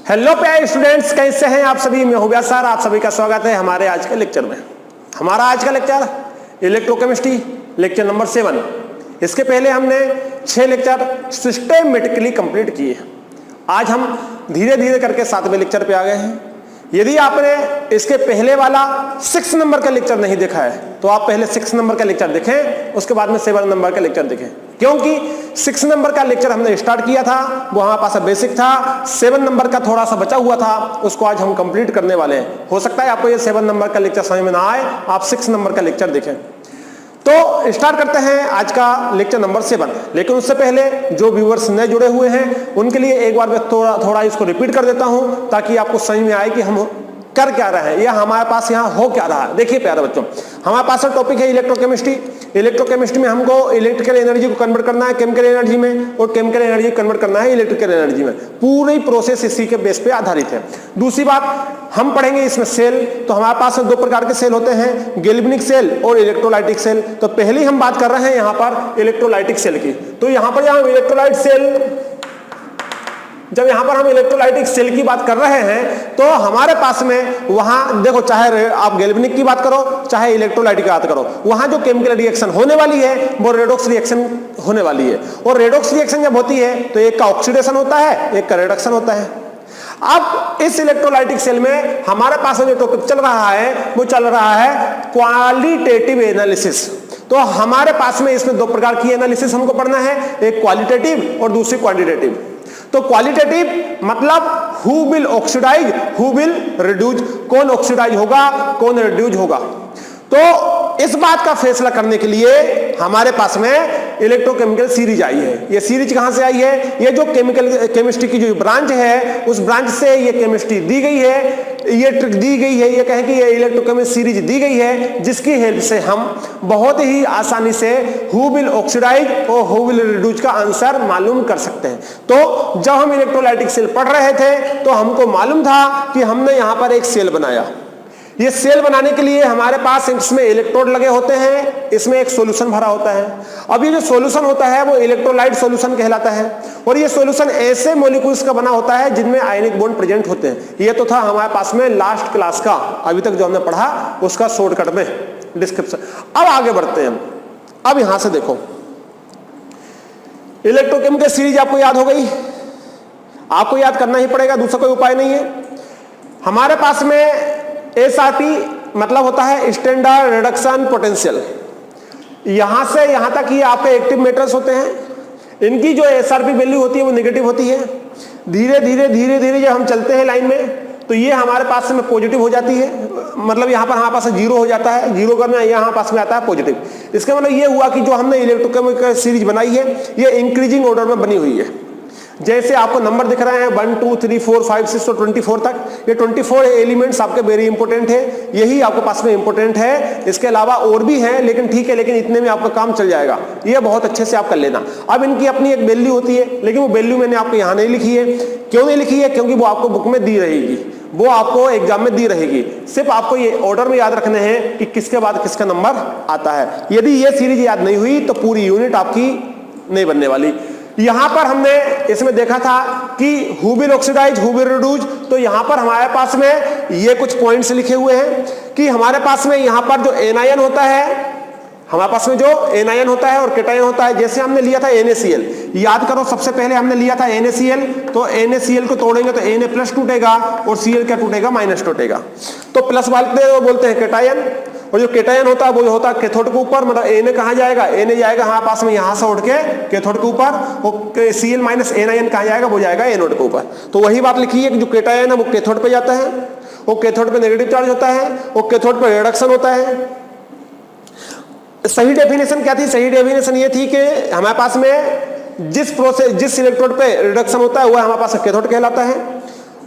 Hello प्यारे students, कैसे हैं आप सभी। मैं हूं व्यास सर, आप सभी का स्वागत है हमारे आज के लेक्चर में। हमारा आज का लेक्चर इलेक्ट्रोकेमिस्ट्री लेक्चर नंबर 7। इसके पहले हमने 6 लेक्चर सिस्टेमेटिकली कंप्लीट किए। आज हम धीरे धीरे करके 7वें लेक्चर पे आ गए हैं। यदि आपने इसके पहले वाला 6 नंबर का लेक्चर नहीं देखा है तो आप पहले 6 नंबर का लेक्चर देखें, उसके बाद में 7 नंबर का लेक्चर देखें, क्योंकि 6 नंबर का लेक्चर हमने स्टार्ट किया था, वो हमारे पास बेसिक था। 7 नंबर का थोड़ा सा बचा हुआ था, उसको आज हम कंप्लीट करने वाले हैं। हो सकता है आपको ये 7 नंबर का लेक्चर समझ में ना आए, आप 6 नंबर का लेक्चर देखें। तो स्टार्ट करते हैं आज का लेक्चर नंबर 7। लेकिन उससे पहले जो व्यूअर्स नए जुड़े हुए हैं उनके लिए एक बार मैं थोड़ा इसको रिपीट कर देता हूं, ताकि आपको समझ में आए कि हम कर क्या रहे हैं या हमारे पास यहाँ हो क्या रहा है। देखिए प्यारे बच्चों, हमारे पास टॉपिक है इलेक्ट्रोकेमिस्ट्री। इलेक्ट्रोकेमिस्ट्री में हमको इलेक्ट्रिकल एनर्जी को कन्वर्ट करना है केमिकल एनर्जी में, और केमिकल एनर्जी को कन्वर्ट करना है इलेक्ट्रिकल एनर्जी में। पूरी प्रोसेस इसी के बेस पे आधारित है। दूसरी बात, हम पढ़ेंगे इसमें सेल। तो हमारे पास 2 प्रकार के सेल होते हैं, गैल्वेनिक सेल और इलेक्ट्रोलाइटिक सेल। तो पहले हम बात कर रहे हैं यहाँ पर इलेक्ट्रोलाइटिक सेल की। तो यहाँ पर इलेक्ट्रोलाइट सेल, जब यहां पर हम इलेक्ट्रोलाइटिक सेल की बात कर रहे हैं तो हमारे पास में वहां देखो, चाहे आप गैल्वेनिक की बात करो चाहे इलेक्ट्रोलाइटिक की बात करो, वहां जो केमिकल रिएक्शन होने वाली है वो रेडॉक्स रिएक्शन होने वाली है। और रेडॉक्स रिएक्शन जब होती है तो एक का ऑक्सीडेशन होता है, एक का रिडक्शन होता है। अब इस इलेक्ट्रोलाइटिक सेल में हमारे पास जो टॉपिक चल रहा है वो चल रहा है क्वालिटेटिव एनालिसिस। तो हमारे पास में इसमें 2 प्रकार की एनालिसिस हमको पढ़ना है, एक क्वालिटेटिव और दूसरी क्वांटिटेटिव। तो क्वालिटेटिव मतलब who will oxidise, who will reduce, कौन ऑक्सीडाइज होगा कौन रिड्यूज होगा। तो इस बात का फैसला करने के लिए हमारे पास में इलेक्ट्रोकेमिकल सीरीज आई है। ये सीरीज कहां से आई है? ये जो केमिस्ट्री की जो ब्रांच है उस ब्रांच से ये केमिस्ट्री दी गई है, ये ट्रिक दी गई है, ये कहें कि ये इलेक्ट्रोकेमिस्ट्री सीरीज दी गई है, जिसकी हेल्प से हम बहुत ही आसानी से हु विल ऑक्सीडाइज और हु विल रिड्यूज का आंसर मालूम कर सकते हैं। तो जब हम इलेक्ट्रोलाइटिक सेल पढ़ रहे थे तो हमको मालूम था कि हमने यहां पर एक सेल बनाया। ये सेल बनाने के लिए हमारे पास इसमें इलेक्ट्रोड लगे होते हैं, इसमें एक सॉल्यूशन भरा होता है। अब ये जो सॉल्यूशन होता है वो इलेक्ट्रोलाइट सॉल्यूशन कहलाता है। और ये सॉल्यूशन ऐसे मॉलिक्यूल्स का बना होता है जिनमें आयनिक बॉन्ड प्रेजेंट होते हैं। ये तो था हमारे पास में लास्ट क्लास का, अभी तक जो हमने पढ़ा उसका शॉर्टकट में डिस्क्रिप्शन। अब आगे बढ़ते हैं। अब यहां से देखो, इलेक्ट्रोकेमिकल सीरीज आपको याद हो गई, आपको याद करना ही पड़ेगा, दूसरा कोई उपाय नहीं है। हमारे पास में SRP मतलब होता है स्टैंडर्ड रिडक्शन पोटेंशियल। यहां से यहां तक ये आपके एक्टिव मेटल्स होते हैं, इनकी जो SRP वैल्यू होती है वो नेगेटिव होती है। धीरे धीरे जब हम चलते हैं लाइन में तो ये हमारे पास में पॉजिटिव हो जाती है, मतलब यहां पर हमारे पास 0 हो जाता है, 0 करना यहां पास में आता है पॉजिटिव। इसका मतलब ये हुआ कि जो हमने इलेक्ट्रोकेमिकल सीरीज बनाई है ये इंक्रीजिंग ऑर्डर में बनी हुई है। जैसे आपको नंबर दिख रहे हैं 1 2 3 4 5 6 और 24 तक, ये 24 एलिमेंट्स आपके वेरी इंपॉर्टेंट है, यही आपके पास में इंपॉर्टेंट है। इसके अलावा और भी हैं लेकिन ठीक है, लेकिन इतने में आपका काम चल जाएगा, ये बहुत अच्छे से आप कर लेना। अब इनकी अपनी एक वैल्यू होती है, लेकिन वो वैल्यू मैंने आपको यहाँ नहीं लिखी है। क्यों नहीं लिखी है? क्योंकि वो आपको बुक में दी रहेगी, वो आपको एग्जाम में दी रहेगी। सिर्फ आपको ये ऑर्डर में याद रखने हैं कि किसके बाद किसका नंबर आता है। यदि ये सीरीज याद नहीं हुई तो पूरी यूनिट आपकी नहीं बनने वाली। यहां पर हमने इसमें देखा था कि who will oxidise, who will reduce. तो यहां पर हमारे पास में ये कुछ पॉइंट्स लिखे हुए हैं कि हमारे पास में यहां पर जो एनायन होता है, हमारे पास में जो एनायन होता है और केटायन होता है, जैसे हमने लिया था NaCl, याद करो सबसे पहले हमने लिया था NaCl। तो NaCl को तोड़ेंगे तो Na+ टूटेगा और Cl क्या टूटेगा? माइनस टूटेगा। तो प्लस वाले बोलते हैं केटायन, और जो केटायन होता है वो होता है कैथोड के ऊपर, मतलब Na कहां जाएगा? Na जाएगा हमारे पास में यहां से उठ के कैथोड के ऊपर, और Cl माइनस एनायन कहां जाएगा? वो जाएगा एनोड के ऊपर। तो वही बात लिखी है कि जो केटायन है वो कैथोड पे जाता है, वो कैथोड पे नेगेटिव चार्ज होता है, वो कैथोड पे रिडक्शन होता है। सही डेफिनेशन क्या थी? सही डेफिनेशन ये थी कि हमारे पास में जिस इलेक्ट्रोड पे रिडक्शन होता है वह हमारे पास कैथोड कहलाता है,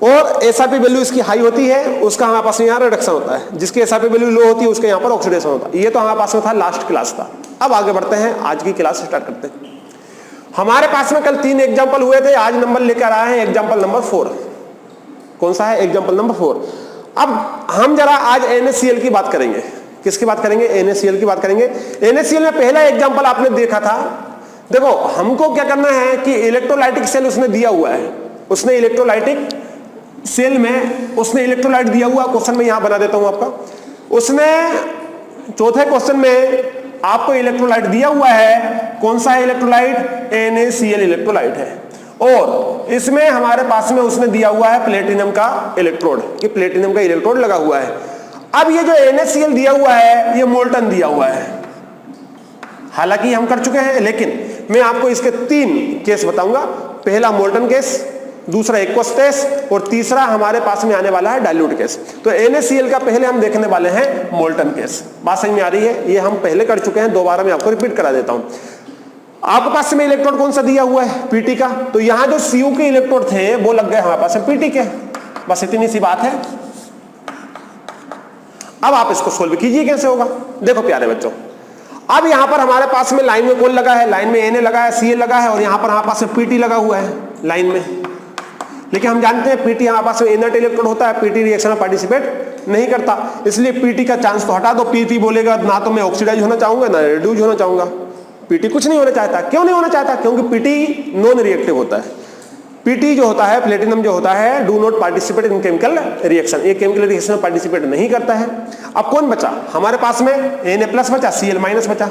और SRP वैल्यू इसकी हाई होती है उसका हमारे पास में यहाँ रिडक्शन होता है, जिसकी SRP वैल्यू लो होती है उसके यहाँ पर ऑक्सीडेशन होता है। ये तो हमारे पास में था लास्ट क्लास का। अब आगे बढ़ते हैं, आज की क्लास स्टार्ट करते हैं। हमारे पास में कल 3 एग्जाम्पल हुए थे, आज नंबर लेकर आए हैं एग्जाम्पल नंबर 4। कौन सा है? Example number 4। अब हम जरा आज NaCl की बात करेंगे। किसकी बात करेंगे? NaCl की बात करेंगे। NaCl में पहला एग्जाम्पल आपने देखा था। देखो हमको क्या करना है कि इलेक्ट्रोलाइटिक सेल उसने दिया हुआ है, उसने इलेक्ट्रोलाइटिक सेल में उसने इलेक्ट्रोलाइट दिया हुआ, क्वेश्चन में यहां बना देता हूं आपका, उसने चौथे क्वेश्चन में आपको इलेक्ट्रोलाइट दिया हुआ है, कौन सा है इलेक्ट्रोलाइट? NaCl इलेक्ट्रोलाइट है, और इसमें हमारे पास में उसने दिया हुआ है प्लेटिनम का इलेक्ट्रोड, कि प्लेटिनम का इलेक्ट्रोड लगा हुआ है। अब ये जो NaCl दिया हुआ है ये मोल्टन दिया हुआ है, हालांकि हम कर चुके हैं, लेकिन मैं आपको इसके 3 केस बताऊंगा। पहला मोल्टन केस, दूसरा एक्वस केस, और तीसरा हमारे पास में आने वाला है डाइल्यूट केस। तो NaCl का पहले हम देखने वाले हैं मोल्टन केस। बात समझ में आ रही है? ये हम पहले कर चुके हैं, दोबारा मैं आपको रिपीट करा देता हूं। आपके पास में इलेक्ट्रोड कौन सा दिया हुआ है? Pt का। तो यहां जो Cu के इलेक्ट्रोड थे वो लग गए हमारे पास में Pt के, बस इतनी सी बात है। अब आप इसको सोल्व कीजिए, कैसे होगा? देखो प्यारे बच्चों, अब यहां पर हमारे पास में लाइन में कौन लगा है? लाइन में Na लगा है, Cl लगा है, और यहां पर हमारे पास में Pt लगा हुआ है लाइन में। लेकिन हम जानते हैं Pt हमारे पास में इनर्ट इलेक्ट्रोड होता है, Pt रिएक्शन में पार्टिसिपेट नहीं करता, इसलिए Pt का चांस तो हटा दो। Pt बोलेगा ना तो मैं ऑक्सीडाइज होना चाहूंगा ना रिड्यूस होना चाहूंगा। Pt कुछ नहीं होना चाहता। क्यों नहीं होना चाहता? क्योंकि Pt नॉन रिएक्टिव होता है। Pt जो होता है, प्लेटिनम जो होता है, do not participate in chemical reaction, ये केमिकल रिएक्शन में पार्टिसिपेट नहीं करता है। अब कौन बचा हमारे पास में? Na+ बचा, Cl- बचा।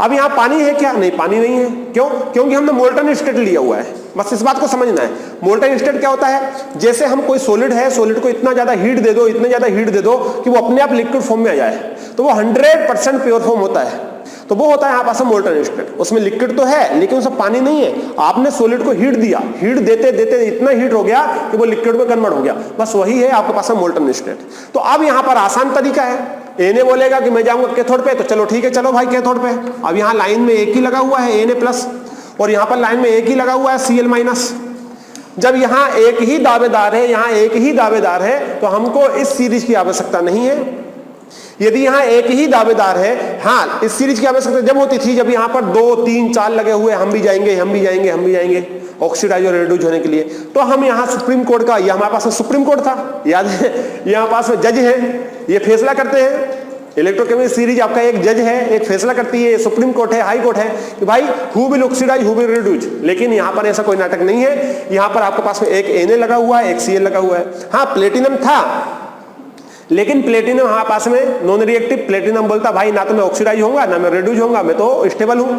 अब यहाँ पानी है क्या? नहीं, पानी नहीं है। क्यों? क्योंकि हमने मोल्टन स्टेट लिया हुआ है। बस इस बात को समझना है। मोल्टन स्टेट क्या होता है? जैसे हम कोई सॉलिड है, सॉलिड को इतना ज्यादा हीट दे दो, इतने ज्यादा हीट दे दो कि वो अपने आप लिक्विड फॉर्म में आ जाए, तो वो 100% प्योर फॉर्म होता है। तो वो होता है यहाँ पास मोल्टन स्टेट। उसमें लिक्विड तो है लेकिन उसमें पानी नहीं है। आपने सॉलिड को हीट दिया, हीट देते देते इतना हीट हो गया कि वो लिक्विड में कन्वर्ट हो गया। बस वही है आपके पास मोल्टन स्टेट। तो अब यहाँ पर आसान तरीका है। Na बोलेगा कि मैं जाऊंगा कैथोड पे, तो चलो ठीक है, चलो भाई कैथोड पे। अब यहाँ लाइन में एक ही लगा हुआ है Na+, और यहाँ पर लाइन में एक ही लगा हुआ है Cl-। जब यहाँ एक ही दावेदार है, यहाँ एक ही दावेदार है, तो हमको इस सीरीज की आवश्यकता नहीं है। यदि यहाँ एक ही दावेदार है, हाँ इस सीरीज की आवश्यकता जब होती थी जब यहाँ पर 2, 3, 4 लगे हुए, हम भी जाएंगे, हम भी जाएंगे, हम भी जाएंगे ऑक्सीडाइज और रिड्यूस होने के लिए, तो हम यहाँ सुप्रीम कोर्ट का, ये हमारे पास में सुप्रीम कोर्ट था, याद है, यहाँ पास में जज है, ये फैसला करते हैं। इलेक्ट्रोकेमिस्ट्री सीरीज आपका एक जज है, एक फैसला करती है, सुप्रीम कोर्ट है, हाई कोर्ट है कि भाई who will oxidise, who will reduce. लेकिन यहाँ पर ऐसा कोई नाटक नहीं है। यहाँ पर आपके पास में एक Na लगा हुआ है, एक Cl लगा हुआ है। हाँ प्लेटिनम था, लेकिन प्लेटिनम हमारे पास में नॉन रिएक्टिव। प्लेटिनम बोलता भाई ना तो मैं ऑक्सीडाइज होऊंगा ना मैं रिड्यूस होऊंगा, मैं तो स्टेबल हूं।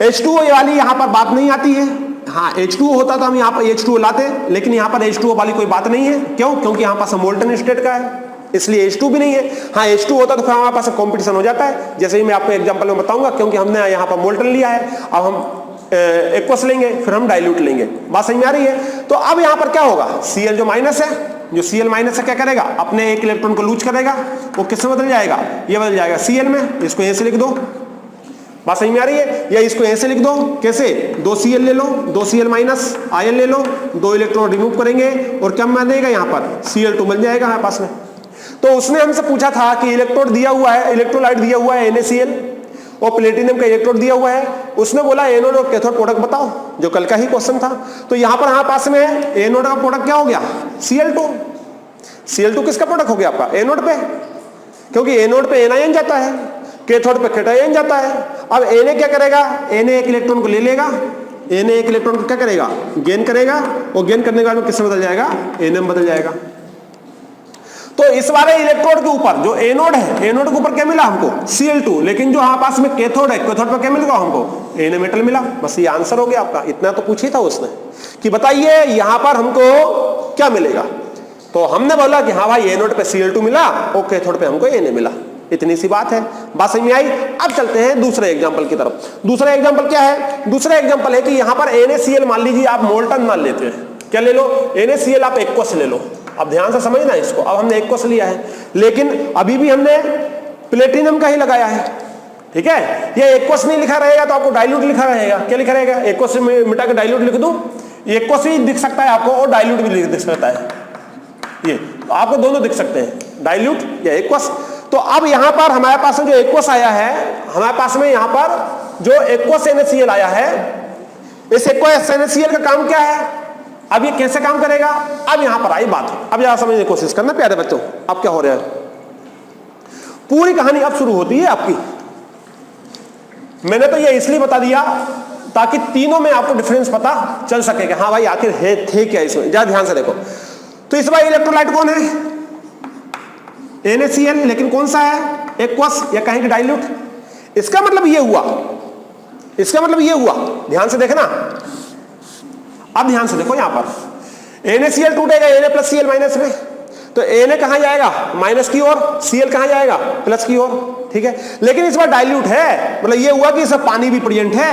H2O वाली यहाँ पर बात नहीं आती है। हाँ H2O होता तो हम यहाँ पर H2O लाते, लेकिन यहाँ पर H2O वाली कोई बात नहीं है। क्यों? क्योंकि यहाँ पास मोल्टन स्टेट का है, इसलिए H2 भी नहीं है। हाँ H2 होता तो फिर हमारे पास कंपटीशन हो जाता है, जैसे ही मैं आपको एग्जांपल में बताऊंगा। क्योंकि हमने यहाँ पर मोल्टन लिया है, अब हम एक्वस लेंगे, फिर हम डाइल्यूट लेंगे। बात समझ में आ रही है? तो अब यहाँ पर क्या होगा? Cl जो माइनस है, जो Cl- है क्या करेगा? अपने एक इलेक्ट्रॉन को लूज करेगा, वो किस में बदल जाएगा? ये बदल जाएगा Cl में। इसको ऐसे लिख दो, बात समझ में आ रही है? या इसको ऐसे लिख दो, कैसे? 2 Cl ले लो, 2 Cl- आयन ले लो, 2 इलेक्ट्रॉन रिमूव करेंगे और क्या बनेगा? यहाँ पर Cl2 बन जाएगा हमारे पास में। तो उसने हमसे पूछा था कि इलेक्ट्रोड दिया हुआ है, इलेक्ट्रोलाइट दिया हुआ है NaCl और प्लेटिनम का इलेक्ट्रोड दिया हुआ है। उसने बोला एनोड और कैथोड प्रोडक्ट बताओ, जो कल का ही क्वेश्चन था। तो यहां पर हमारे पास में एनोड का प्रोडक्ट क्या हो गया? Cl2। Cl2 किसका प्रोडक्ट हो गया आपका? एनोड पे, क्योंकि एनोड पे एनायन जाता है, कैथोड पे कैटायन जाता है। अब Na क्या करेगा? Na एक इलेक्ट्रॉन को ले लेगा, Na एक इलेक्ट्रॉन को क्या करेगा? गेन करेगा, और गेन करने के बाद में किससे बदल जाएगा? Nm बदल जाएगा। तो इस वाले इलेक्ट्रोड के ऊपर जो एनोड है, एनोड के ऊपर क्या मिला हमको? Cl2। लेकिन जो हमारे पास में कैथोड है, कैथोड पर क्या मिलेगा हमको? Na मेटल मिला। बस ये आंसर हो गया आपका। इतना तो पूछी था उसने कि बताइए यहां पर हमको क्या मिलेगा। तो हमने बोला कि हाँ भाई एनोड पे Cl2 मिला और कैथोड पे हमको Na मिला। इतनी सी बात है। बात समझ में आई? अब चलते हैं दूसरे एग्जाम्पल की तरफ। दूसरा एग्जाम्पल क्या है? दूसरा एग्जाम्पल है कि यहां पर NaCl मान लीजिए आप मोल्टन मान लेते हैं। क्या ले लो? NaCl आप एक्वस ले लो। अब ध्यान से समझना इसको। अब हमने एक्वस लिया है, लेकिन अभी भी हमने प्लेटिनम का ही लगाया है, ठीक है। ये एक्वस नहीं लिखा रहेगा तो आपको डाइल्यूट लिखा रहेगा। क्या लिखा रहेगा? एक्वस से मिटा के डाइल्यूट लिख दूं, एक्वस भी दिख सकता है आपको और डाइल्यूट भी दिख सकता है। ये तो आपको दोनों दिख सकते हैं, डाइल्यूट या एक्वस। तो अब यहां पर हमारे पास में जो एक्वस आया है, हमारे पास में यहां पर जो एक्वस NaCl आया है, इस एक्वस NaCl का काम क्या है? अब ये कैसे काम करेगा? अब यहां पर आई बात। अब यहां समझने की कोशिश करना प्यारे बच्चों। अब क्या हो रहा है? पूरी कहानी अब शुरू होती है आपकी। मैंने तो ये इसलिए बता दिया ताकि तीनों में आपको डिफरेंस पता चल सके कि हाँ भाई आखिर है थे क्या इसमें। जरा ध्यान से देखो। तो इस बार इलेक्ट्रोलाइट कौन है? NaCl, लेकिन कौन सा है? एक्वस या कहेंगे डाइल्यूट। इसका मतलब ये हुआ, इसका मतलब ये हुआ, ध्यान से देखना, अब ध्यान से देखो, यहां पर NaCl टूटेगा Na प्लस Cl माइनस में, तो Na कहां जाएगा? माइनस की ओर, Cl कहां जाएगा? प्लस की ओर, ठीक है। लेकिन इस बार डाइल्यूट है, मतलब ये हुआ कि इसमें पानी भी प्रेजेंट है,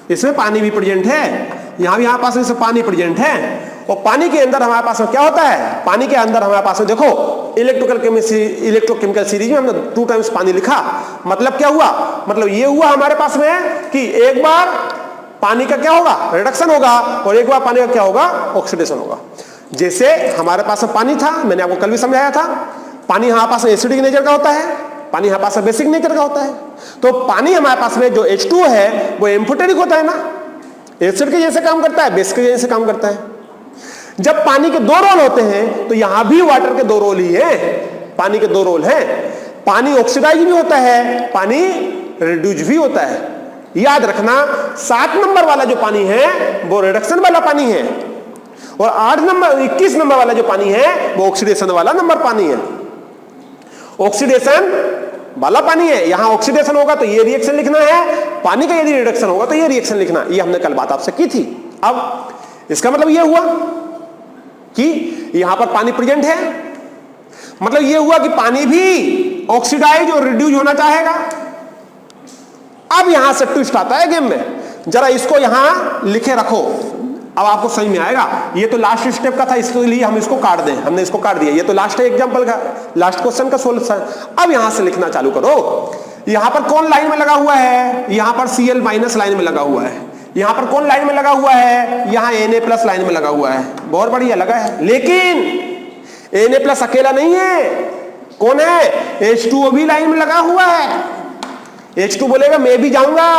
इसमें पानी भी प्रेजेंट है, यहां भी हमारे पास इसमें पानी प्रेजेंट है। और पानी के अंदर हमारे पास में क्या होता है? पानी के अंदर हमारे पास में देखो इलेक्ट्रोकेमिकल सीरीज में हमने 2 टाइम्स पानी लिखा, मतलब क्या हुआ? मतलब ये हुआ हमारे पास में कि एक बार पानी का क्या होगा? रिडक्शन होगा, और एक बार पानी का क्या होगा? ऑक्सीडेशन होगा। जैसे हमारे पास में पानी था, मैंने आपको कल भी समझाया था, पानी हमारे पास में एसिडिक नेचर का होता है, पानी हमारे पास में बेसिक नेचर का होता है। तो पानी हमारे पास में जो H2O है वो एम्फोटेरिक होता है ना, एसिड के जैसे काम करता है, बेस के जैसे काम करता है। जब पानी के 2 रोल होते हैं तो यहां भी वाटर के 2 रोल ही है, पानी के 2 रोल हैं। पानी ऑक्सीडाइज भी होता है, पानी रिड्यूस भी होता है। याद रखना 7 नंबर वाला जो पानी है वो रिडक्शन वाला पानी है, और 21 नंबर वाला जो पानी है वो ऑक्सीडेशन वाला नंबर पानी है, ऑक्सीडेशन वाला पानी है। यहां ऑक्सीडेशन होगा तो ये रिएक्शन लिखना है, पानी का यदि रिडक्शन होगा तो ये रिएक्शन लिखना। ये हमने कल बात आपसे की थी। अब इसका मतलब ये हुआ कि यहां पर पानी प्रेजेंट है, मतलब ये हुआ कि पानी भी ऑक्सीडाइज और रिड्यूस होना चाहेगा। अब यहां से ट्विस्ट आता है गेम में, जरा इसको यहां लिखे रखो, अब आपको समझ में आएगा। ये तो लास्ट स्टेप का था, इसके लिए हम इसको काट दें, हमने इसको काट दिया। ये तो लास्ट एग्जांपल का, लास्ट क्वेश्चन का सोल्यूशन। अब यहां से लिखना चालू करो। यहां पर कौन लाइन में लगा हुआ है? यहां पर Cl माइनस लाइन में लगा हुआ है। यहां पर कौन लाइन में लगा हुआ है? यहां Na प्लस लाइन में लगा हुआ है। बहुत बढ़िया लगा है, लेकिन Na प्लस अकेला नहीं है, कौन है? H2O भी लाइन में लगा हुआ है। H2 बोलेगा मैं भी जाऊंगा,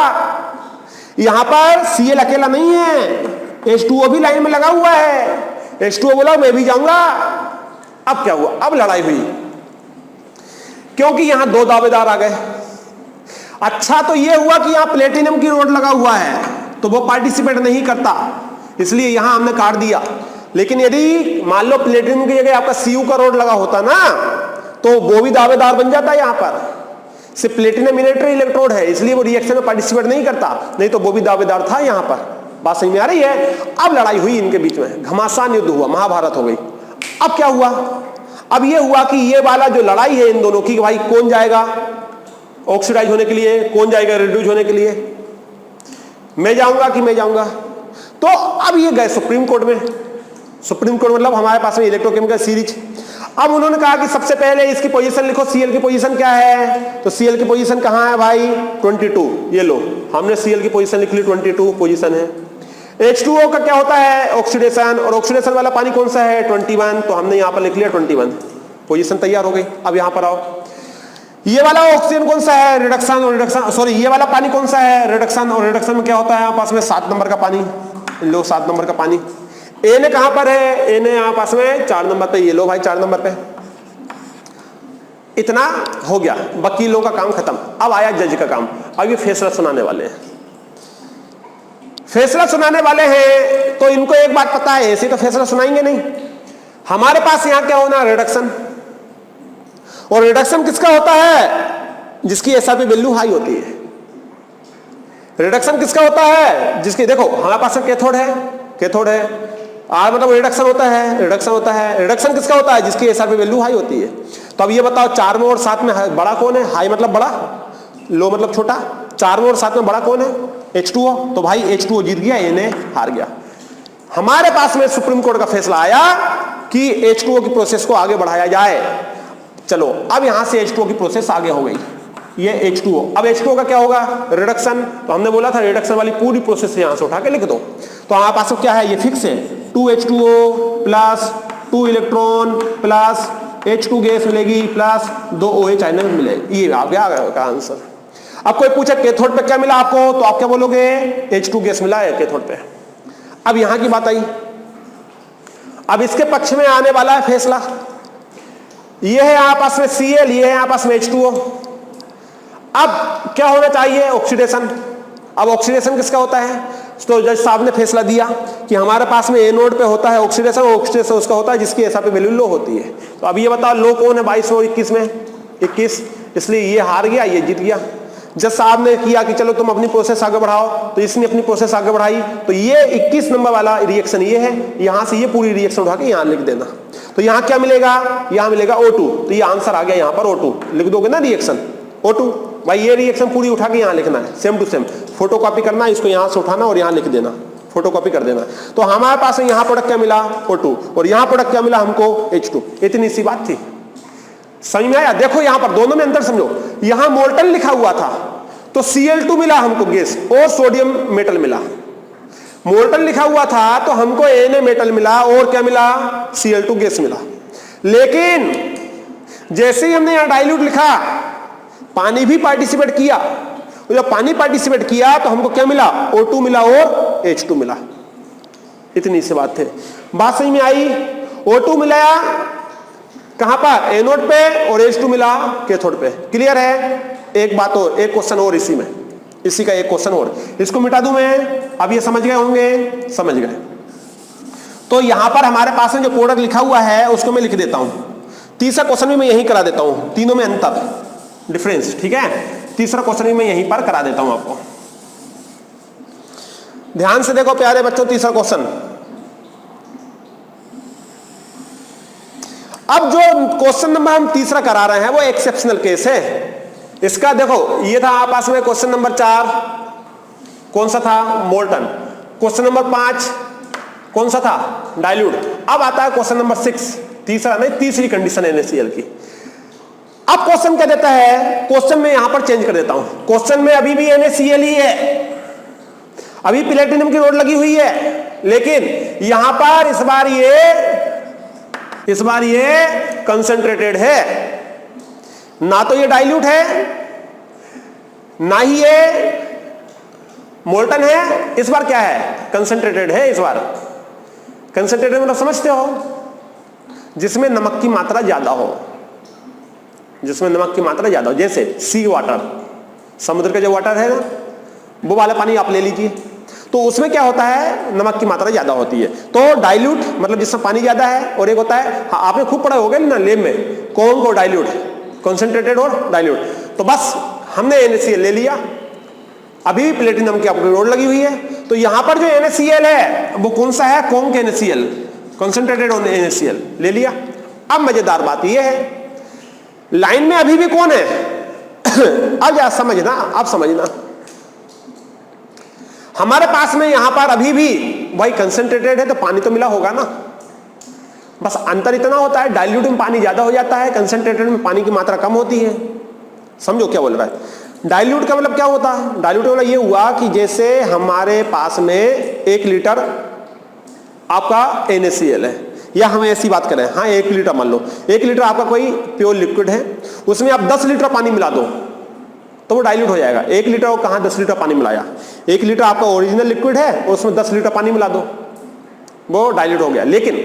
यहां पर Cl अकेला नहीं है, H2O भी लाइन में लगा हुआ है। H2O बोला मैं भी जाऊंगा। अब क्या हुआ? अब लड़ाई हुई, क्योंकि यहां 2 दावेदार आ गए। अच्छा, तो यह हुआ कि यहां प्लेटिनम की रोड लगा हुआ है, तो वो पार्टिसिपेट नहीं करता, इसलिए यहां हमने काट दिया। लेकिन यदि मान लो प्लेटिनम की जगह आपका Cu का रोड लगा होता ना, तो वो भी दावेदार बन जाता है। यहां पर सिर्फ प्लेटिनम मिलिट्री इलेक्ट्रोड है, इसलिए वो रिएक्शन में पार्टिसिपेट नहीं करता, नहीं तो वो भी दावेदार था यहां पर। बात समझ में आ रही है? अब लड़ाई हुई इनके बीच में, घमासान युद्ध हुआ, महाभारत हो गई। अब क्या हुआ? अब ये हुआ कि ये वाला जो लड़ाई है इन दोनों की, कि भाई कौन जाएगा ऑक्सीडाइज होने के लिए, कौन जाएगा रिड्यूस होने के लिए, मैं जाऊंगा कि मैं जाऊंगा। तो अब ये गए सुप्रीम कोर्ट में। सुप्रीम कोर्ट मतलब हमारे पास में इलेक्ट्रोकेमिकल सीरीज। अब उन्होंने कहा कि सबसे पहले इसकी पोजीशन लिखो, Cl की पोजीशन क्या है? तो Cl की पोजीशन कहां है भाई? 22। ये लो, हमने Cl की पोजीशन लिख ली, 22 पोजीशन है। H2O का क्या होता है? ऑक्सीडेशन, और ऑक्सीडेशन वाला पानी कौन सा है? 21, तो हमने यहां पर लिख लिया 21, पोजीशन तैयार हो गई। अब यहां पर आओ, ये वाला ऑक्सीजन कौन सा है? रिडक्शन। और रिडक्शन, सॉरी, ये वाला पानी कौन सा है? रिडक्शन। और रिडक्शन में क्या होता है? पास में 7 नंबर का पानी, लो 7 नंबर का पानी। Na कहां पर है? Na यहां पास में 4 नंबर पे, ये लो भाई 4 नंबर पे। इतना हो गया, वकीलों का काम खत्म। अब आया जज का काम। अब ये फैसला सुनाने वाले हैं, फैसला सुनाने वाले हैं। तो इनको एक बात पता है, ऐसे तो फैसला सुनाएंगे नहीं। हमारे पास यहां क्या होना? रिडक्शन। और रिडक्शन किसका होता है? जिसकी एसआरपी वैल्यू हाई होती है। रिडक्शन किसका होता है? जिसकी, देखो हमारे पास कैथोड है, कैथोड है, आर मतलब रिडक्शन होता है, रिडक्शन होता है। रिडक्शन किसका होता है? जिसकी एसआरपी वैल्यू हाई होती है। तो अब ये बताओ 4 में और 7 में बड़ा कौन है? हाई मतलब बड़ा, लो मतलब छोटा। 4 में और 7 में बड़ा कौन है? H2O। तो भाई H2O जीत गया, Na हार गया। हमारे पास में सुप्रीम कोर्ट का फैसला आया कि H2O की प्रोसेस को आगे बढ़ाया जाए। चलो, अब यहां से H2O की प्रोसेस आगे हो गई, ये H2O। अब H2O का क्या होगा? रिडक्शन। तो हमने बोला था रिडक्शन वाली पूरी प्रोसेस यहां से उठा के लिख दो। तो हमारे पास क्या है? ये फिक्स है, 2H2O plus 2 electron plus H2 gas मिलेगी प्लस 2 OH आयन मिलेगी। ये आ गया का आंसर। अब कोई पूछे कैथोड पे क्या मिला आपको, तो आप क्या बोलोगे? H2 गैस मिला है कैथोड पे। अब यहां की बात आई, अब इसके पक्ष में आने वाला है फैसला। ये है आपस में Cl, ये है आपस में H2O। अब क्या होना चाहिए? ऑक्सीडेशन। अब ऑक्सीडेशन किसका होता है? तो जज साहब ने फैसला दिया कि हमारे पास में ए नोड पे होता है ऑक्सीडेशन, ऑक्सीडेशन उसका होता है जिसकी एसआर पे वैल्यू लो होती है। तो अब ये बताओ लो कौन है 22 और 21 में? 21, इसलिए ये हार गया, ये जीत गया। जज साहब ने किया कि चलो तुम अपनी प्रोसेस आगे बढ़ाओ, तो इसने अपनी प्रोसेस आगे बढ़ाई, तो ये 21 नंबर वाला रिएक्शन ये है, यहां से ये पूरी रिएक्शन उठा के यहां लिख देना। तो यहां क्या मिलेगा? यहां मिलेगा O2, तो ये आंसर आ गया यहां पर O2 लिख दोगे ना रिएक्शन O2। भाई ये रिएक्शन पूरी उठा के यहां लिखना है, same to same photocopy करना, इसको यहां से उठाना और यहां लिख देना, फोटो कॉपी कर देना। तो हमारे पास यहां प्रोडक्ट क्या मिला? O2, और यहां प्रोडक्ट क्या मिला हमको? H2। इतनी सी बात थी, समझ में आया? देखो यहां पर दोनों में अंतर समझो, यहां मोल्टन लिखा हुआ था तो Cl2 मिला हमको गैस और सोडियम मेटल मिला। मोल्टन लिखा हुआ था तो हमको Na मेटल मिला और क्या मिला? Cl2 गैस मिला। लेकिन जैसे ही हमने यहां डाइल्यूट लिखा, पानी भी पार्टिसिपेट किया, जब पानी पार्टिसिपेट किया तो हमको क्या मिला? O2 मिला और H2 मिला। इतनी सी बात है, बात समझ में आई? O2 मिलाया कहां पर? एनोड पे, और H2 मिला कैथोड पे। क्लियर है? एक बात और, एक क्वेश्चन और इसी में, इसी का एक क्वेश्चन और, इसको मिटा दूं मैं। अब ये समझ गए होंगे? समझ गए। तो यहां पर हमारे पास में जो प्रोडक्ट लिखा हुआ है उसको मैं लिख देता हूं। तीसरा क्वेश्चन भी मैं यही करा देता हूं, तीनों में अंतर डिफरेंस, ठीक है? तीसरा क्वेश्चन भी मैं यहीं पर करा देता हूं आपको। ध्यान से देखो प्यारे बच्चों, तीसरा क्वेश्चन। अब जो क्वेश्चन नंबर हम तीसरा करा रहे हैं वो एक्सेप्शनल केस है। इसका देखो, ये था आप पास में क्वेश्चन नंबर 4, कौन सा था? मोल्टन। क्वेश्चन नंबर 5 कौन सा था? डाइल्यूट। अब आता है क्वेश्चन नंबर 6, तीसरा नहीं, तीसरी कंडीशन NaCl की। अब क्वेश्चन क्या देता है? क्वेश्चन में यहां पर चेंज कर देता हूं। क्वेश्चन में अभी भी NaCl ही है, अभी प्लेटिनम की रोड लगी हुई है, लेकिन यहां पर इस बार ये कंसंट्रेटेड है, ना तो ये डाइल्यूट है ना ही ये मोल्टन है। इस बार क्या है? कंसंट्रेटेड है। इस बार कंसंट्रेटेड मतलब समझते हो? जिसमें नमक की मात्रा ज्यादा हो, जिसमें नमक की मात्रा ज्यादा हो, जैसे सी वाटर, समुद्र का जो वाटर है ना, वो वाला पानी आप ले लीजिए, तो उसमें क्या होता है? नमक की मात्रा ज्यादा होती है। तो डाइल्यूट मतलब जिसमें पानी ज्यादा है, और एक होता है, हाँ आपने खूब पढ़ा होगा ना लैब में, कौन को डाइल्यूट, कंसंट्रेटेड और डाइल्यूट। तो बस हमने NaCl ले लिया, अभी प्लेटिनम की आपकी रोड लगी हुई है, तो यहां पर जो NaCl है वो कौन सा है? कौन के NaCl, कंसंट्रेटेड और NaCl ले लिया। अब मजेदार बात यह है, लाइन में अभी भी कौन है? अब या समझना, अब समझना, हमारे पास में यहां पर अभी भी भाई कंसंट्रेटेड है तो पानी तो मिला होगा ना, बस अंतर इतना होता है डाइल्यूट में पानी ज्यादा हो जाता है, कंसंट्रेटेड में पानी की मात्रा कम होती है। समझो क्या बोल रहा है? डाइल्यूट का मतलब क्या होता है? डाइल्यूट का मतलब ये हुआ कि जैसे हमारे पास में 1 लीटर आपका NaCl है, या हम ऐसी बात करें, हाँ 1 लीटर मान लो, 1 लीटर आपका कोई प्योर लिक्विड है, उसमें आप 10 लीटर पानी मिला दो तो वो डाइल्यूट हो जाएगा। 1 लीटर को कहाँ 10 लीटर पानी मिलाया? 1 लीटर आपका ओरिजिनल लिक्विड है और उसमें 10 लीटर पानी मिला दो, वो डाइल्यूट हो गया। लेकिन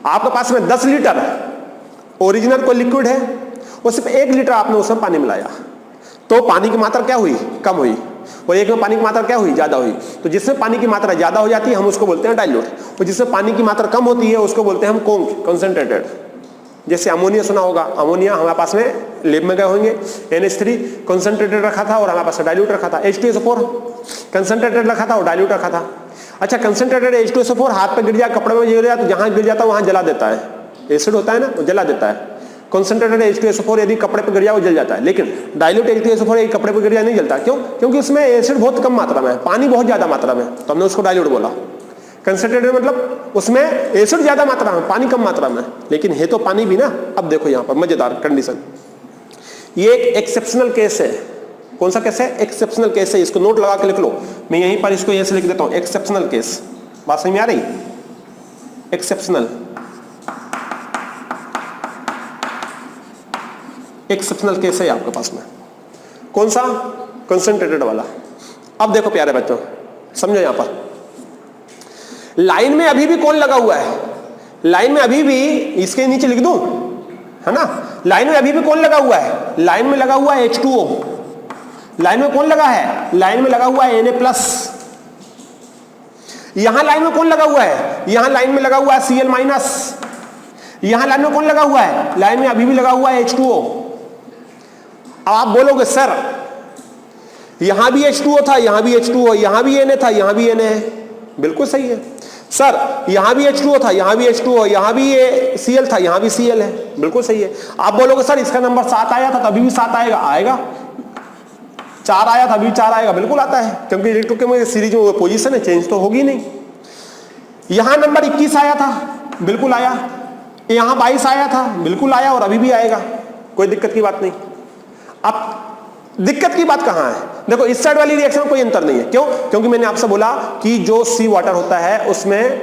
आपके पास में 10 लीटर ओरिजिनल कोई लिक्विड है और सिर्फ 1 लीटर आपने उसमें पानी मिलाया, तो पानी की मात्रा क्या हुई? कम हुई, और एक में पानी की मात्रा क्या हुई? ज्यादा हुई। तो जिसमें पानी की मात्रा ज्यादा हो जाती है हम उसको बोलते हैं डाइल्यूट, और जिसमें पानी की मात्रा कम होती है उसको बोलते हैं हम कंसंट्रेटेड। जैसे अमोनिया सुना होगा, अमोनिया हमारे पास में लैब में गए होंगे, NH3 कंसंट्रेटेड रखा था और हमारे पास डाइल्यूट रखा था, H2SO4 कंसंट्रेटेड रखा था और डाइल्यूट रखा था। अच्छा, कंसंट्रेटेड H2SO4 हाथ पे गिर जाए, कपड़े में गिर जाए, तो जहां गिर जाता है वहां जला देता है, एसिड होता है ना, वो जला देता है। कंसंट्रेटेड H2SO4 यदि कपड़े पे गिर जाए वो जल जाता है, लेकिन डाइल्यूट H2SO4 यदि कपड़े पे गिर जाए नहीं जलता। क्यों? क्योंकि उसमें एसिड बहुत कम मात्रा में है, पानी बहुत ज्यादा मात्रा में, तो हमने उसको डाइल्यूट बोला। कंसंट्रेटेड मतलब उसमें एसिड ज्यादा मात्रा में, पानी कम मात्रा में, लेकिन है तो पानी भी ना। अब देखो यहां पर मजेदार कंडीशन, ये एक एक्सेप्शनल केस है। कौन सा केस है? एक्सेप्शनल केस है। इसको नोट लगा के लिख लो, मैं यहीं पर इसको ऐसे लिख देता हूं, एक्सेप्शनल केस। बात समझ में आ रही? एक्सेप्शनल, एक्सेप्शनल केस है आपके पास में। कौन सा? कंसंट्रेटेड वाला। अब देखो प्यारे बच्चों, समझो यहां पर लाइन में अभी भी कौन लगा हुआ है? लाइन में अभी भी, इसके नीचे लिख दूं, है ना, लाइन में अभी भी कौन लगा हुआ है? लाइन में लगा हुआ है H2O। लाइन में कौन लगा है? लाइन में लगा हुआ है Na+। यहां लाइन में कौन लगा हुआ है? यहां लाइन में लगा हुआ है Cl माइनस। यहां लाइन में कौन लगा हुआ है? लाइन में अभी भी लगा हुआ है H2O। अब आप बोलोगे सर यहां भी H2O था, यहां भी H2O, यहां भी Na था, यहां भी Na है। बिल्कुल सही है सर, यहां भी H2O था, यहां भी H2O, यहां भी Cl था, यहां भी Cl है। बिल्कुल सही है। आप बोलोगे सर इसका नंबर 7 आया था, तभी भी 7 आएगा। आएगा। 4 आया था, अभी 4 आएगा। बिल्कुल आता है, क्योंकि इलेक्ट्रोकेमिकल सीरीज में पोजीशन है, चेंज तो होगी नहीं। यहां नंबर 21 आया था, बिल्कुल आया। यहां 22 आया था, बिल्कुल आया, और अभी भी आएगा। कोई दिक्कत की बात नहीं। अब दिक्कत की बात कहां है? देखो इस साइड वाली रिएक्शन में कोई अंतर नहीं है। क्यों? क्योंकि मैंने आपसे बोला कि जो सी वाटर होता है उसमें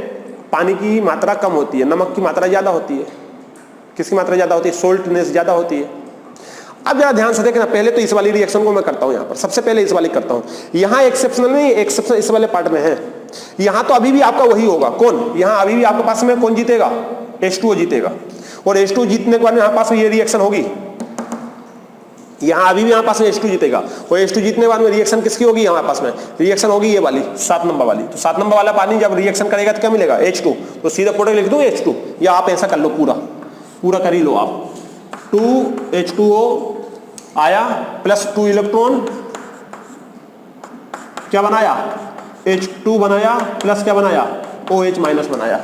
पानी की मात्रा कम होती है, नमक की मात्रा ज्यादा होती है। किसकी मात्रा ज्यादा होती है? सोल्टनेस ज्यादा होती है। अब जरा ध्यान से देखना, पहले तो इस वाली रिएक्शन को मैं करता हूं। यहां पर सबसे पहले इस वाली करता हूं। यहां एक्सेप्शनल नहीं, एक्सेप्शन इस वाले पार्ट में है। यहां तो अभी भी आपका वही होगा। कौन? यहां अभी भी आपके पास में कौन जीतेगा? H2O जीतेगा। और H2O जीतने के बाद यहां पास में ये रिएक्शन होगी। यहां अभी भी यहां पास में H2 जीतेगा, और H2 जीतने के बाद में रिएक्शन किसकी होगी? यहां पास में रिएक्शन होगी ये वाली 7 नंबर वाली। तो 7 नंबर वाला पानी जब रिएक्शन करेगा तो क्या मिलेगा? H2। तो सीधा प्रोडक्ट लिख दूं H2, या आप ऐसा कर लो, पूरा कर ही लो आप। 2H2O आया प्लस 2 इलेक्ट्रॉन, क्या बनाया? H2 बनाया, प्लस क्या बनाया? OH माइनस बनाया।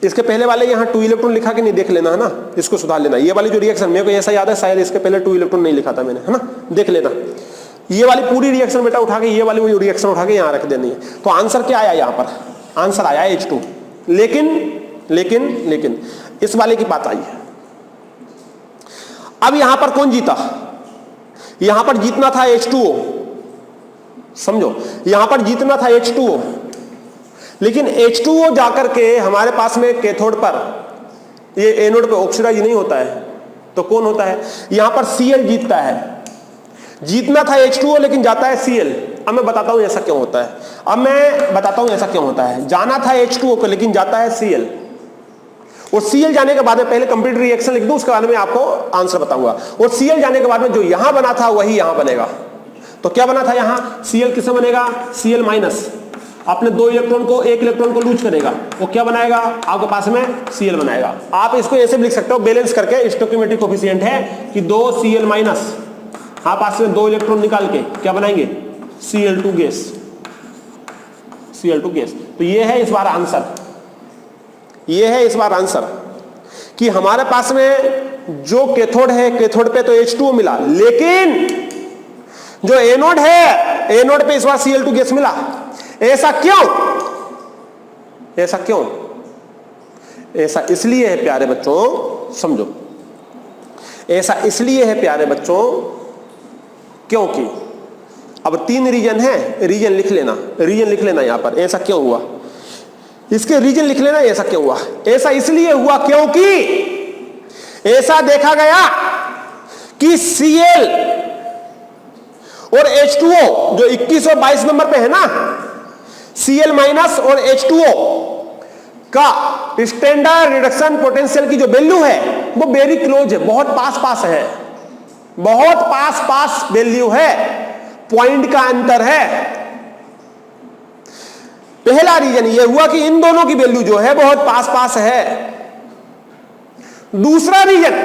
इसके पहले वाले यहां 2 इलेक्ट्रॉन लिखा के नहीं, देख लेना है ना, इसको सुधार लेना। ये वाली जो रिएक्शन मेरे को ऐसा याद है, शायद इसके पहले 2 इलेक्ट्रॉन नहीं लिखा था मैंने, है ना, देख लेना। ये वाली पूरी रिएक्शन बेटा उठा के, ये वाली रिएक्शन उठा के यहां रख देनी है। तो आंसर क्या आया? यहां पर आंसर आया H2। लेकिन इस वाले की बात आई है। अब यहां पर कौन जीता? यहां पर जीतना था H2O, समझो, यहां पर जीतना था H2O। लेकिन H2O जाकर के हमारे पास में कैथोड पर, ये एनोड पे ऑक्सीडाइज नहीं होता है, तो कौन होता है? यहां पर Cl जीतता है। जीतना था H2O लेकिन जाता है Cl। अब मैं बताता हूं ऐसा क्यों होता है। जाना था H2O को लेकिन जाता है Cl। और Cl जाने के बाद में पहले कंप्लीट रिएक्शन लिख दूं, उसके बाद में आपको आंसर बताऊंगा। और Cl जाने के बाद में जो यहां बना था वही यहां बनेगा। तो क्या बना था यहां? Cl किससे बनेगा? Cl माइनस अपने 2 इलेक्ट्रॉन को, 1 इलेक्ट्रॉन को लूज करेगा, वो क्या बनाएगा? आपके पास में Cl बनाएगा। आप इसको ऐसे भी लिख सकते हो, बैलेंस करके, स्टोइकियोमेट्रिक कोएफिशिएंट है कि 2 Cl माइनस, आप पास में 2 इलेक्ट्रॉन निकाल के क्या बनाएंगे? Cl2 gas. तो ये है इस बार आंसर, कि हमारे पास में जो कैथोड है, कैथोड पे तो H2O मिला, लेकिन जो एनोड है, एनोड पे इस बार Cl2 गैस मिला। ऐसा क्यों? ऐसा इसलिए है प्यारे बच्चों, समझो, ऐसा इसलिए है प्यारे बच्चों क्योंकि अब 3 रीजन है, रीजन लिख लेना यहां पर। ऐसा क्यों हुआ, इसके रीजन लिख लेना। ऐसा क्यों हुआ? ऐसा इसलिए हुआ क्योंकि ऐसा देखा गया कि Cl और H2O जो 21 और 22 नंबर पे है ना, Cl माइनस और H2O का स्टैंडर्ड रिडक्शन पोटेंशियल की जो वैल्यू है वो वेरी क्लोज है, बहुत पास वैल्यू है, पॉइंट का अंतर है। पहला रीजन ये हुआ कि इन दोनों की वैल्यू जो है बहुत पास है। दूसरा रीजन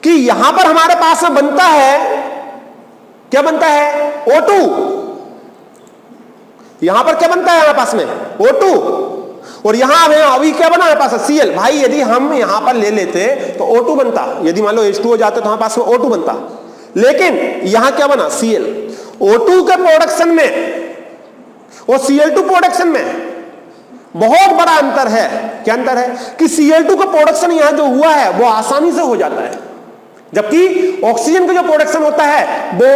कि यहां पर हमारे पास में बनता है, क्या बनता है? O2। यहां पर क्या बनता है हमारे पास में? O2। और यहां अभी क्या बना हमारे पास? Cl। भाई यदि हम यहां पर ले लेते तो O2 बनता, यदि मान लो H2O जाते तो हमारे पास में O2 बनता, लेकिन यहां क्या बना? Cl। O2 के प्रोडक्शन में और Cl2 प्रोडक्शन में बहुत बड़ा अंतर है। क्या अंतर है? कि Cl2 का प्रोडक्शन यहां जो हुआ है वो आसानी से हो जाता है, जबकि ऑक्सीजन का जो प्रोडक्शन होता है वो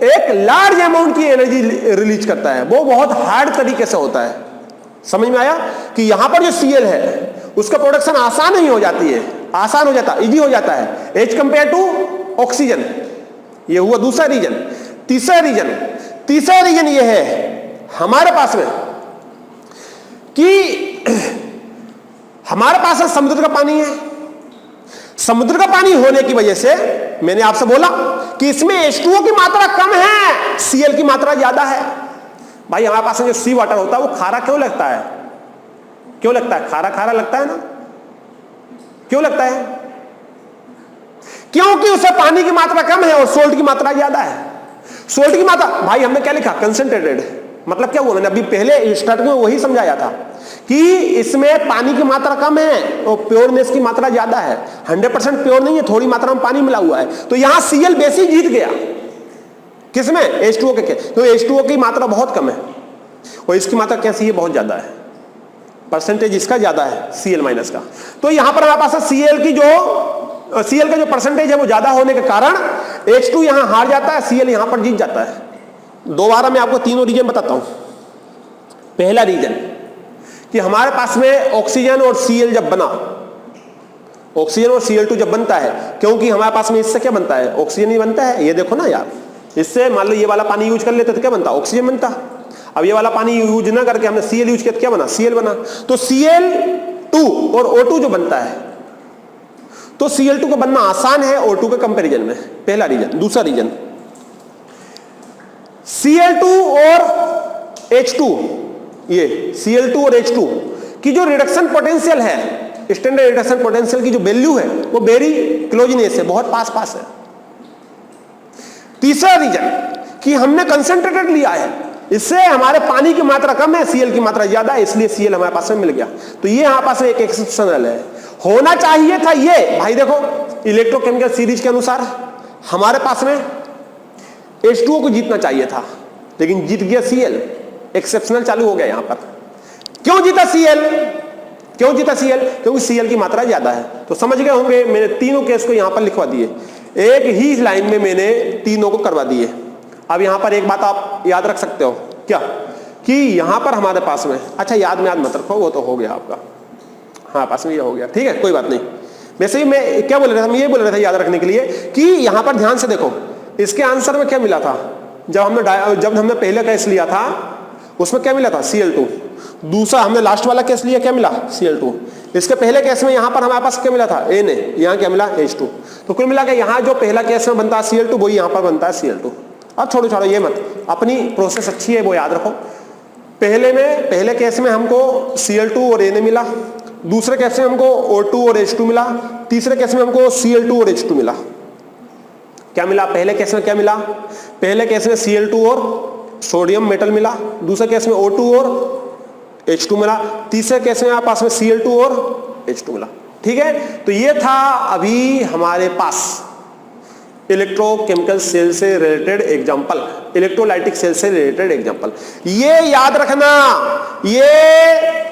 एक लार्ज अमाउंट की एनर्जी रिलीज करता है, वो बहुत हार्ड तरीके से होता है। समझ में आया कि यहां पर जो Cl है उसका प्रोडक्शन आसान ही हो जाती है, आसान हो जाता है, इजी हो जाता है एज कंपेयर टू ऑक्सीजन। ये हुआ दूसरा रीजन। तीसरा रीजन ये है हमारे पास में कि हमारे पास समुद्र का पानी है। समुद्र का पानी होने की वजह से मैंने आपसे बोला कि इसमें H2O की मात्रा कम है, Cl की मात्रा ज्यादा है। भाई हमारे पास में जो सी वाटर होता है वो खारा क्यों लगता है? क्यों लगता है? खारा खारा लगता है ना, क्यों लगता है? क्योंकि उसमें पानी की मात्रा कम है और सोल्ट की मात्रा ज्यादा है। सोल्ट की मात्रा, भाई हमने क्या लिखा? कंसंट्रेटेड। मतलब क्या हुआ? मैंने अभी पहले स्टार्टिंग में वही समझाया था कि इसमें पानी की मात्रा कम है और प्योरनेस की मात्रा ज्यादा है। 100% प्योर नहीं है, थोड़ी मात्रा में पानी मिला हुआ है। तो यहां Cl बेसिक जीत गया। किसमें? H2O के। तो H2O की मात्रा बहुत कम है और इसकी मात्रा कैसी है? बहुत ज्यादा है। परसेंटेज इसका ज्यादा है Cl माइनस का। तो यहां पर हमारे पास Cl का जो परसेंटेज है वो ज्यादा होने के कारण H2 यहां हार जाता है, Cl यहां पर जीत जाता है। दोबारा मैं आपको तीनों रीजन बताता हूं। पहला रीजन कि हमारे पास में ऑक्सीजन और Cl जब बना, ऑक्सीजन और Cl2 जब बनता है, क्योंकि हमारे पास में इससे क्या बनता है? ऑक्सीजन ही बनता है। ये देखो ना यार, इससे मान लो ये वाला पानी यूज कर लेते तो क्या बनता? ऑक्सीजन बनता। अब ये वाला पानी यूज ना करके हमने Cl यूज किया तो क्या बना? Cl बना। तो Cl2 और O2 जो बनता है, तो Cl2 का बनना आसान है O2 के कंपैरिजन में। पहला रीजन। दूसरा रीजन, Cl2 और H2, ये Cl2 और H2 की जो रिडक्शन पोटेंशियल है, स्टैंडर्ड रिडक्शन पोटेंशियल की जो वैल्यू है वो वेरी क्लोजनेस है, बहुत पास पास है। तीसरा रीजन कि हमने कंसंट्रेटेड लिया है, इससे हमारे पानी की मात्रा कम है, Cl की मात्रा ज्यादा है, इसलिए Cl हमारे पास में मिल गया। तो ये हमारे पास एक एक्सेप्शनल है। होना चाहिए था ये, भाई देखो इलेक्ट्रोकेमिकल सीरीज के अनुसार हमारे पास में H2O को जीतना चाहिए था, लेकिन जीत गया Cl। एक्सेप्शनल चालू हो गया यहां पर। क्यों जीता Cl? क्यों जीता Cl? क्योंकि Cl की मात्रा ज्यादा है। तो समझ गए होंगे, मैंने तीनों केस को यहां पर लिखवा दिए, एक ही लाइन में मैंने तीनों को करवा दिए। अब यहां पर एक बात आप याद रख सकते हो, क्या? कि यहां पर हमारे पास में, अच्छा याद में याद मत रखो, वो तो हो गया आपका, हाँ पास में ये हो गया, ठीक है कोई बात नहीं। वैसे ही मैं क्या बोल रहा था? मैं ये बोल रहा था याद रखने के लिए कि यहां पर ध्यान से देखो, इसके आंसर में क्या मिला था? जब हमने पहले केस लिया था उसमें क्या मिला था? Cl2। दूसरा हमने लास्ट वाला केस लिया, क्या मिला? Cl2। इसके पहले केस में यहां पर हमारे पास क्या मिला था? Na। यहां क्या मिला? H2। तो कुल मिला के यहां जो पहला केस में बनता है Cl2, वही यहां पर बनता है Cl2। अब छोड़ो ये मत, अपनी प्रोसेस अच्छी है वो याद रखो। पहले केस में हमको Cl2 और Na मिला, दूसरे केस में हमको O2 और H2 मिला, तीसरे केस में हमको Cl2 और H2 मिला। क्या मिला? पहले केस में क्या मिला? पहले केस में Cl2 और सोडियम मेटल मिला, दूसरे केस में O2 और H2 मिला, तीसरे केस में पास में Cl2 और H2 मिला। ठीक है, तो ये था अभी हमारे पास इलेक्ट्रोकेमिकल सेल से रिलेटेड एग्जांपल, इलेक्ट्रोलाइटिक सेल से रिलेटेड एग्जांपल। ये याद रखना, ये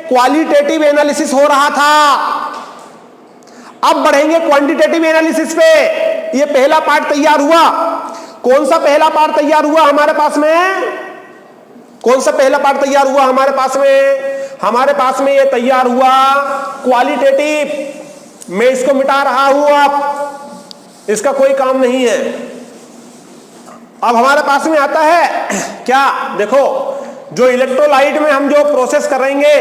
क्वालिटेटिव एनालिसिस हो रहा था। अब बढ़ेंगे क्वांटिटेटिव एनालिसिस पे। ये पहला पार्ट तैयार हुआ। कौन सा पहला पार्ट तैयार हुआ हमारे पास में? कौन सा पहला पार्ट तैयार हुआ हमारे पास में? हमारे पास में ये तैयार हुआ क्वालिटेटिव। मैं इसको मिटा रहा हूं, अब इसका कोई काम नहीं है। अब हमारे पास में आता है क्या? देखो, जो इलेक्ट्रोलाइट में हम जो प्रोसेस करेंगे,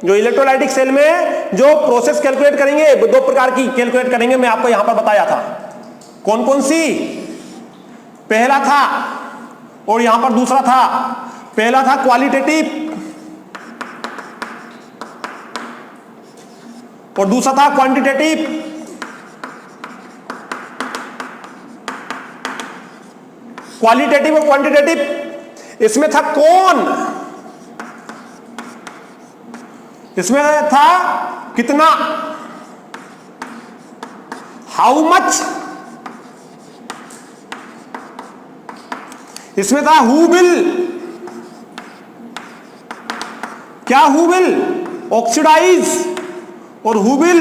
जो इलेक्ट्रोलाइटिक सेल में जो प्रोसेस कैलकुलेट करेंगे, दो प्रकार की कैलकुलेट करेंगे। मैं आपको यहां पर बताया था कौन कौन सी। पहला था और यहां पर दूसरा था। पहला था क्वालिटेटिव और दूसरा था क्वांटिटेटिव। क्वालिटेटिव और क्वांटिटेटिव, इसमें था कौन? इसमें था कितना, हाउ मच। इसमें था हु विल, क्या हु विल ऑक्सीडाइज और हु विल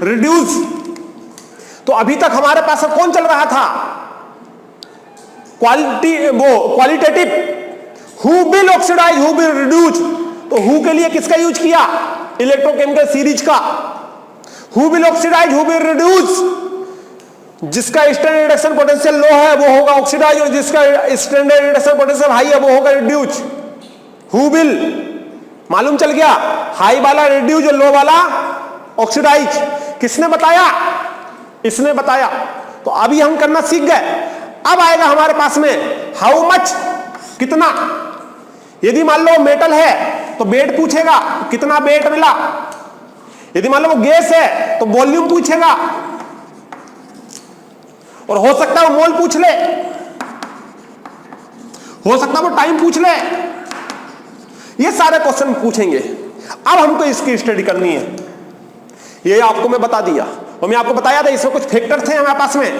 रिड्यूस। तो अभी तक हमारे पास कौन चल रहा था? Qualitative, who will oxidise, who will reduce. तो हु के लिए किसका यूज किया? इलेक्ट्रोकेमिकल सीरीज का। Who will oxidise, who will reduce. जिसका स्टैंडर्ड रिडक्शन पोटेंशियल लो है वो होगा ऑक्सीडाइज, और जिसका स्टैंडर्ड रिडक्शन पोटेंशियल हाई है वो होगा रिड्यूस। हु विल मालूम चल गया, हाई वाला रिड्यूस और लो वाला ऑक्सीडाइज। किसने बताया? इसने बताया। तो अभी हम करना सीख गए। अब आएगा हमारे पास में हाउ मच, कितना। यदि मान लो मेटल है तो वेट पूछेगा, कितना वेट मिला। यदि मान लो वो गैस है तो वॉल्यूम पूछेगा, और हो सकता है वो मोल पूछ ले, हो सकता है वो टाइम पूछ ले। ये सारे क्वेश्चन पूछेंगे। अब हमको इसकी स्टडी करनी है। ये आपको मैं बता दिया, और मैं आपको बताया था इसमें कुछ फैक्टर थे हमारे पास में।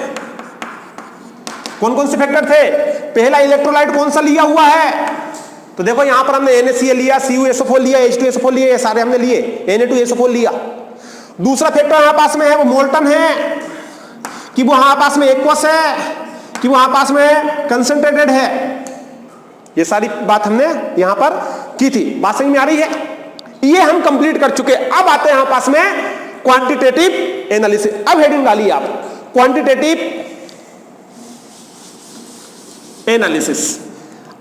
कौन कौन से फैक्टर थे? पहला इलेक्ट्रोलाइट कौन सा लिया हुआ है, तो देखो यहां पर हमने NaCl लिया, CuSO4 लिया, H2SO4 लिया, ये सारे हमने लिए, Na2SO4 लिया। दूसरा फैक्टर हमारे पास में है वो मोल्टन है, कि वो हमारे पास में एक्वस है, कि वो हमारे पास में कंसंट्रेटेड है। ये सारी बात हमने यहां पर की थी। बात समझ में आ रही है? ये हम कंप्लीट कर चुके। अब आते हैं हमारे पास में क्वांटिटेटिव एनालिसिस। अब हेडिंग डालिए आप, क्वांटिटेटिव एनालिसिस।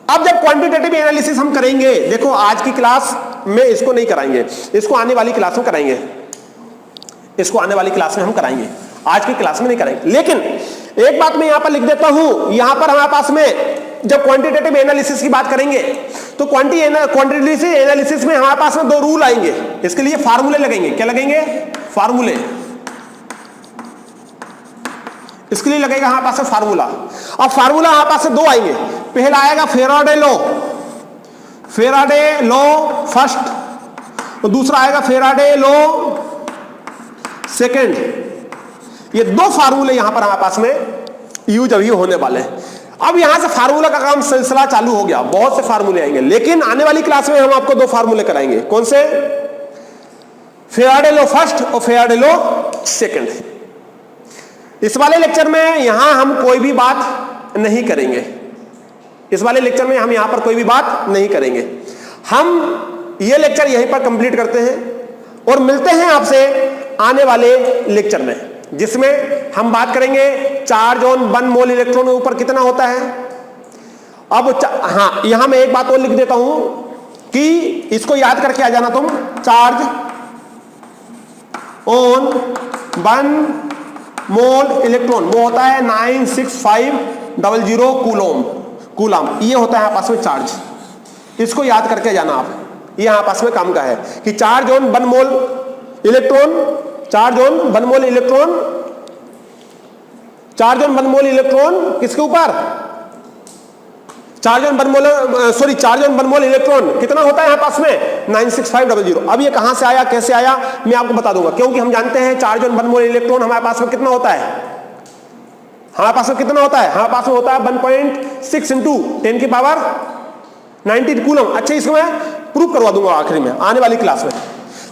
अब जब क्वांटिटेटिव एनालिसिस हम करेंगे, देखो आज की क्लास में इसको नहीं कराएंगे, इसको आने वाली क्लास में कराएंगे, इसको आने वाली क्लास में हम कराएंगे, आज की क्लास में नहीं कराएंगे। लेकिन एक बात मैं यहां पर लिख देता हूं, यहां पर हमारे पास में जब क्वांटिटेटिव एनालिसिस की बात करेंगे तो क्वांटिटेटिव एनालिसिस में हमारे पास में दो रूल आएंगे। इसके लिए फार्मूले लगेंगे। क्या लगेंगे? फार्मूले। इसके लिए लगेगा हमारे पास में फार्मूला। अब फार्मूला हमारे पास से दो आएंगे। पहला आएगा Faraday law, Faraday law first, और दूसरा आएगा फेराडे लॉ सेकंड। ये दो फार्मूले यहां पर हमारे पास में यूज अभी होने वाले हैं। अब यहां से फार्मूला का काम सिलसिला चालू हो गया, बहुत से फार्मूले आएंगे, लेकिन आने वाली क्लास में हम आपको दो फार्मूले कराएंगे। कौन से? फेराडे लॉ फर्स्ट और फेराडे लॉ सेकंड। इस वाले लेक्चर में यहां हम कोई भी बात नहीं करेंगे, इस वाले लेक्चर में हम यहां पर कोई भी बात नहीं करेंगे। हम ये लेक्चर यहीं पर कंप्लीट करते हैं और मिलते हैं आपसे आने वाले लेक्चर में, जिसमें हम बात करेंगे चार्ज ऑन 1 मोल इलेक्ट्रॉन के ऊपर कितना होता है। अब हाँ, यहां मैं एक बात और लिख देता हूं कि इसको याद करके आ जाना तुम। चार्ज ऑन 1 मोल इलेक्ट्रॉन वो होता है 96500 कूलम। ये होता है पास में चार्ज। इसको याद करके जाना आप, ये यहां पास में काम का है कि charge on 1 mole electron, charge on 1 mole electron, charge on 1 mole electron किसके ऊपर? Charge on 1 mole, sorry, charge on 1 mole electron कितना होता है यहां पास में? 96500। अब ये कहां से आया, कैसे आया, मैं आपको बता दूंगा, क्योंकि हम जानते हैं चार्ज ऑन 1 मोल इलेक्ट्रॉन हमारे पास में कितना होता है, हमारे पास में कितना होता है, हमारे पास में होता है 1.6 इंटू 10 की पावर 19 कूलम। अच्छा, इसको मैं प्रूव करवा दूंगा आखिरी में आने वाली क्लास में,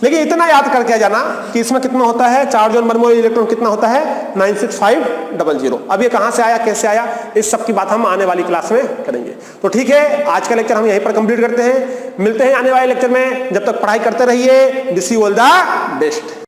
लेकिन इतना याद करके जाना कि इसमें कितना होता है, चार्ज ऑन 1 मोल इलेक्ट्रॉन कितना होता है? 96500। अब ये कहां से आया, कैसे आया, इस सब की बात हम आने वाली क्लास में करेंगे। तो ठीक है, आज का लेक्चर हम यहीं पर कंप्लीट करते हैं। मिलते हैं आने वाले लेक्चर में। जब तक पढ़ाई करते रहिए। Wish you all the best.